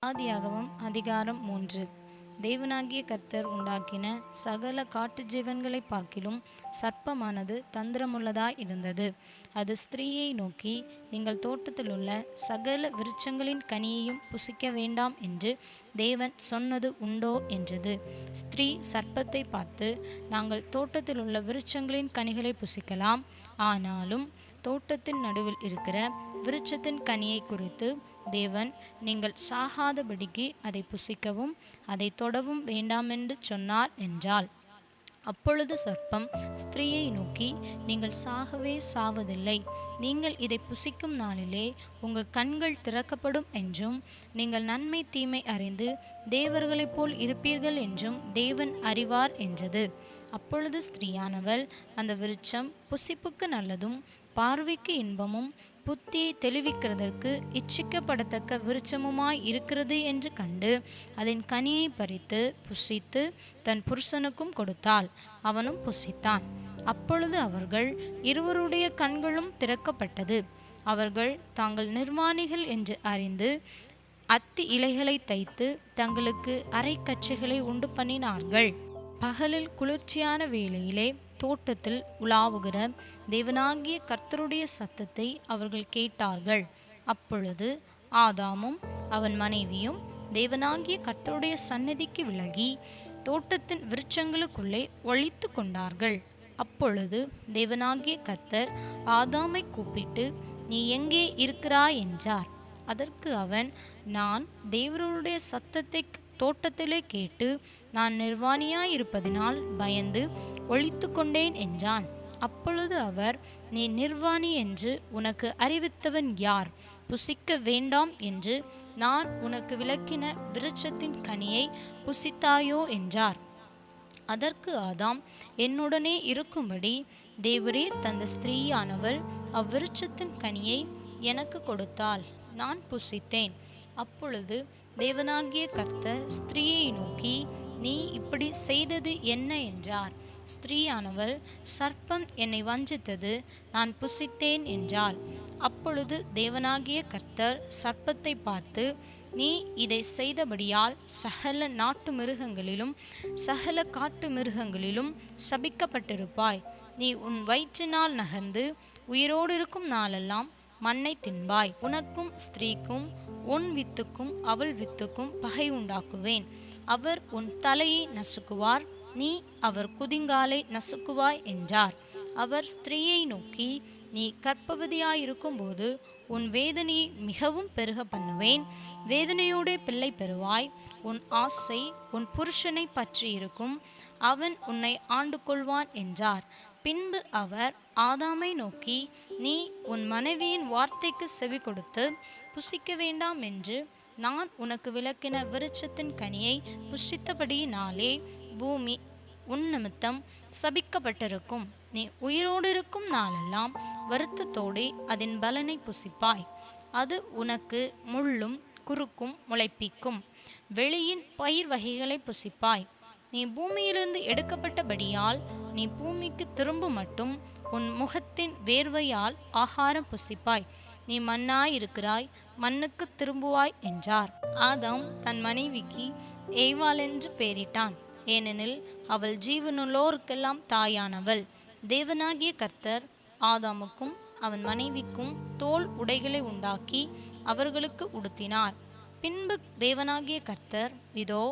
ஆதியாகமம் அதிகாரம் 3. தேவனாகிய கர்த்தர் உண்டாக்கின சகல காட்டு ஜீவன்களை பார்க்கிலும் சர்ப்பமானது தந்திரமுள்ளதாய் இருந்தது. அது ஸ்திரீயை நோக்கி, நீங்கள் தோட்டத்திலுள்ள சகல விருட்சங்களின் கனியையும் புசிக்க வேண்டாம் என்று தேவன் சொன்னது உண்டோ என்றது. ஸ்திரீ சர்ப்பத்தை பார்த்து, நாங்கள் தோட்டத்திலுள்ள விருட்சங்களின் கனிகளை புசிக்கலாம், ஆனாலும் தோட்டத்தின் நடுவில் இருக்கிற விருட்சத்தின் கனியை குறித்து தேவன், நீங்கள் சாகாதபடிக்கு அதை புசிக்கவும் அதை தொடவும் வேண்டாமென்று சொன்னார் என்றாள். அப்பொழுது சர்ப்பம் ஸ்திரீயை நோக்கி, நீங்கள் சாகவே சாவதில்லை, நீங்கள் இதை புசிக்கும் நாளிலே உங்கள் கண்கள் திறக்கப்படும் என்றும் நீங்கள் நன்மை தீமை அறிந்து தேவர்களைப் போல் இருப்பீர்கள் என்றும் தேவன் அறிவார் என்றது. அப்பொழுது ஸ்திரீயானவள், அந்த விருட்சம் புசிப்புக்கு நல்லதும் பார்வைக்கு இன்பமும் புத்தியை தெளிவிக்கிறதற்கு இச்சிக்கப்படத்தக்க விருட்சமுமாய் இருக்கிறது என்று கண்டு அதன் கனியை பறித்து புசித்து தன் புருஷனுக்கும் கொடுத்தாள். அவனும் புசித்தான். அப்பொழுது அவர்கள் இருவருடைய கண்களும் திறக்கப்பட்டது. அவர்கள் தாங்கள் நிர்வாணிகள் என்று அறிந்து அத்தி இலைகளை தைத்து தங்களுக்கு அரைக்கச்சைகளை உண்டு பண்ணினார்கள். பகலில் குளிர்ச்சியான வேளையிலே தோட்டத்தில் உலாவுகிற தேவனாகிய கர்த்தருடைய சத்தத்தை அவர்கள் கேட்டார்கள். அப்பொழுது ஆதாமும் அவன் மனைவியும் தேவனாகிய கர்த்தருடைய சந்நிதிக்கு விலகி தோட்டத்தின் விருட்சங்களுக்குள்ளே ஒளித்து கொண்டார்கள். அப்பொழுது தேவனாகிய கர்த்தர் ஆதாமை கூப்பிட்டு, நீ எங்கே இருக்கிறாய் என்றார். அதற்கு அவன், நான் தேவருடைய சத்தத்தை தோட்டத்திலே கேட்டு நான் நிர்வாணியாயிருப்பதினால் பயந்து ஒளித்து கொண்டேன் என்றான். அப்பொழுது அவர், நீ நிர்வாணி என்று உனக்கு அறிவித்தவன் யார்? புசிக்க வேண்டாம் என்று நான் உனக்கு விலக்கின விருட்சத்தின் கனியை புசித்தாயோ என்றார். அதற்கு ஆதாம், என்னுடனே இருக்கும்படி தேவரீர் தந்த ஸ்திரீயானவள் அவ்விருட்சத்தின் கனியை எனக்கு கொடுத்தாள், நான் புசித்தேன். அப்பொழுது தேவனாகிய கர்த்தர் ஸ்திரீயை நோக்கி, நீ இப்படி செய்தது என்ன என்றார். ஸ்திரீயானவள், சர்ப்பம் என்னை வஞ்சித்தது, நான் புசித்தேன் என்றாள். அப்பொழுது தேவனாகிய கர்த்தர் சர்ப்பத்தை பார்த்து, நீ இதை செய்தபடியால் சகல நாட்டு மிருகங்களிலும் சகல காட்டு மிருகங்களிலும் சபிக்கப்பட்டிருப்பாய். நீ உன் வயிற்றினால் நகர்ந்து உயிரோடு இருக்கும் நாளெல்லாம் மண்ணை தின்பாய். உனக்கும் ஸ்திரீக்கும் உன் வித்துக்கும் அவள் வித்துக்கும் பகை உண்டாக்குவேன். அவர் உன் தலையை நசுக்குவார், நீ அவர் குதிங்காலை நசுக்குவாய் என்றார். அவர் ஸ்திரீயை நோக்கி, நீ கர்ப்பவதியாயிருக்கும் போது உன் வேதனையை மிகவும் பெருக பண்ணுவேன், வேதனையோட பிள்ளை பெறுவாய். உன் ஆசை உன் புருஷனை பற்றி இருக்கும், அவன் உன்னை ஆண்டு கொள்வான் என்றார். பின்பு அவர் ஆதாமை நோக்கி, நீ உன் மனைவியின் வார்த்தைக்கு செவி கொடுத்து புசிக்க வேண்டாம் என்று நான் உனக்கு விலக்கின விருட்சத்தின் கனியை புசித்தபடியினாலே பூமி உன் நிமித்தம் சபிக்கப்பட்டிருக்கும். நீ உயிரோடு இருக்கும் நாளெல்லாம் வருத்தத்தோடே அதன் பலனை புசிப்பாய். அது உனக்கு முள்ளும் குறுக்கும் முளைப்பிக்கும். வெளியின் பயிர் வகைகளை புசிப்பாய். நீ பூமியிலிருந்து எடுக்கப்பட்டபடியால் நீ பூமிக்கு திரும்ப மட்டும் உன் முகத்தின் வேர்வையால் ஆகாரம் புசிப்பாய். நீ மண்ணாயிருக்கிறாய், மண்ணுக்கு திரும்புவாய் என்றார். ஆதாம் தன் மனைவிக்கு ஏவாள் என்று பெயரிட்டான், ஏனெனில் அவள் ஜீவனுள்ளோருக்கெல்லாம் தாயானவள். தேவனாகிய கர்த்தர் ஆதாமுக்கும் அவன் மனைவிக்கும் தோல் உடைகளை உண்டாக்கி அவர்களுக்கு உடுத்தினார். பின்பு தேவனாகிய கர்த்தர், இதோ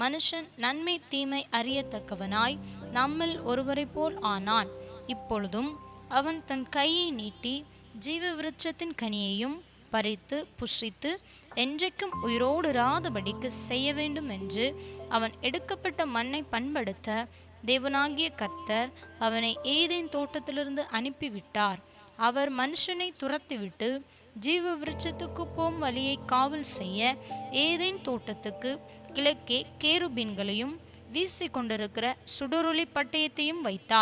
மனுஷன் நன்மை தீமை அறியத்தக்கவனாய் நம்மில் ஒருவரை போல் ஆனான். இப்பொழுதும் அவன் தன் கையை நீட்டி ஜீவ விருட்சத்தின் கனியையும் பறித்து புசித்து என்றைக்கும் உயிரோடு இராதபடிக்கு செய்ய வேண்டும் என்று அவன் எடுக்கப்பட்ட மண்ணை பண்படுத்த தேவனாகிய கர்த்தர் அவனை ஏதேன் தோட்டத்திலிருந்து அனுப்பிவிட்டார். அவர் மனுஷனை துரத்திவிட்டு ஜீவ விருட்சத்துக்கு போம் வழியை காவல் செய்ய ஏதேன் தோட்டத்துக்கு கிழக்கே கேருபீன்களையும் வீசிக்கொண்டிருக்கிற சுடரொளி பட்டயத்தையும் வைத்தார்.